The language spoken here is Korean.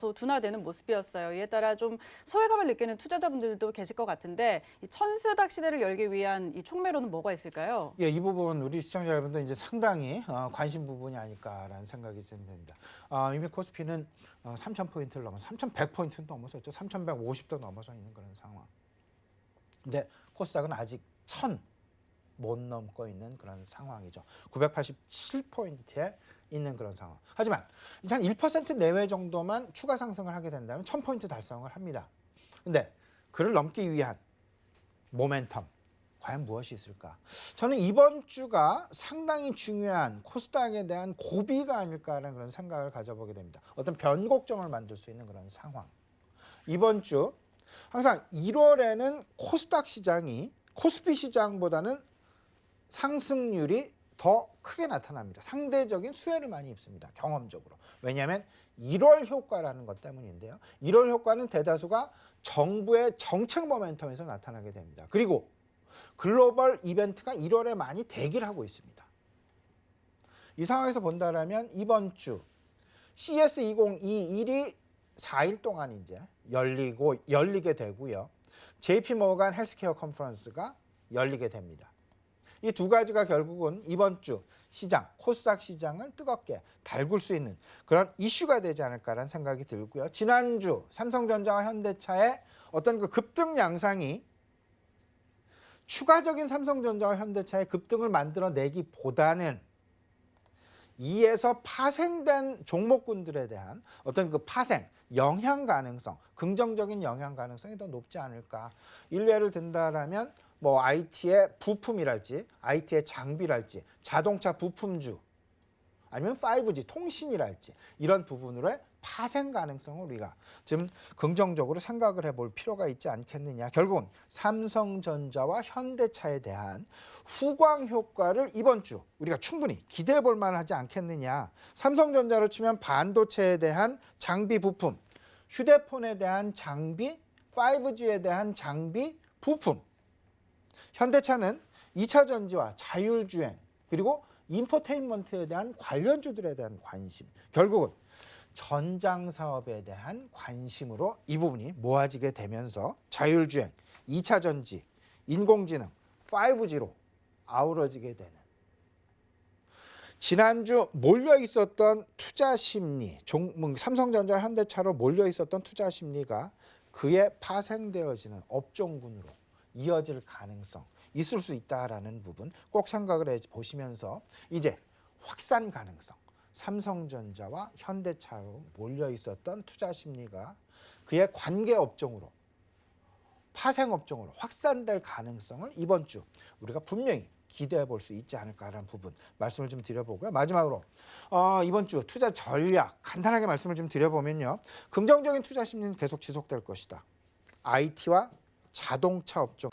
둔화되는 모습이었어요. 이에 따라 좀 소외감을 느끼는 투자자분들도 계실 것 같은데 이 천수닥 시대를 열기 위한 이 촉매로는 뭐가 있을까요? 예, 이 부분 우리 시청자 여러분들 이제 상당히 관심 부분이 아닐까라는 생각이 듭니다. 이미 코스피는 3,000포인트를 넘어서 3,100포인트는 넘어섰죠. 3,150도 넘어서 있는 그런 상황. 근데 코스닥은 아직 1,000 못 넘고 있는 그런 상황이죠. 987포인트에 있는 그런 상황. 하지만 이제 한 1% 내외 정도만 추가 상승을 하게 된다면 1,000포인트 달성을 합니다. 근데 그를 넘기 위한 모멘텀 과연 무엇이 있을까? 저는 이번 주가 상당히 중요한 코스닥에 대한 고비가 아닐까라는 그런 생각을 가져보게 됩니다. 어떤 변곡점을 만들 수 있는 그런 상황. 이번 주 항상 1월에는 코스닥 시장이 코스피 시장보다는 상승률이 더 크게 나타납니다. 상대적인 수혜를 많이 입습니다. 경험적으로. 왜냐하면 1월 효과라는 것 때문인데요. 1월 효과는 대다수가 정부의 정책 모멘텀에서 나타나게 됩니다. 그리고 글로벌 이벤트가 1월에 많이 대기를 하고 있습니다. 이 상황에서 본다면 이번 주 CS2021이 4일 동안 이제 열리게 되고요. JP모간 헬스케어 컨퍼런스가 열리게 됩니다. 이 두 가지가 결국은 이번 주 시장, 코스닥 시장을 뜨겁게 달굴 수 있는 그런 이슈가 되지 않을까라는 생각이 들고요. 지난주 삼성전자와 현대차의 어떤 그 급등 양상이 추가적인 삼성전자와 현대차의 급등을 만들어내기보다는 이에서 파생된 종목군들에 대한 어떤 그 파생, 영향 가능성, 긍정적인 영향 가능성이 더 높지 않을까. 일례를 든다라면 뭐 IT의 부품이랄지, IT의 장비랄지, 자동차 부품주, 아니면 5G 통신이랄지 이런 부분으로의 파생 가능성을 우리가 지금 긍정적으로 생각을 해볼 필요가 있지 않겠느냐. 결국은 삼성전자와 현대차에 대한 후광 효과를 이번 주 우리가 충분히 기대해 볼 만하지 않겠느냐. 삼성전자로 치면 반도체에 대한 장비 부품, 휴대폰에 대한 장비, 5G에 대한 장비 부품. 현대차는 2차 전지와 자율주행 그리고 인포테인먼트에 대한 관련주들에 대한 관심, 결국은 전장 사업에 대한 관심으로 이 부분이 모아지게 되면서 자율주행, 2차 전지, 인공지능, 5G로 아우러지게 되는 지난주 몰려 있었던 투자 심리, 삼성전자, 현대차로 몰려 있었던 투자 심리가 그에 파생되어지는 업종군으로 이어질 가능성 있을 수 있다라는 부분 꼭 생각을 해 보시면서 이제 확산 가능성, 삼성전자와 현대차로 몰려 있었던 투자 심리가 그의 관계 업종으로 파생 업종으로 확산될 가능성을 이번 주 우리가 분명히 기대해 볼 수 있지 않을까라는 부분 말씀을 좀 드려보고요. 마지막으로 이번 주 투자 전략 간단하게 말씀을 좀 드려보면요. 긍정적인 투자 심리는 계속 지속될 것이다. IT와 자동차 업종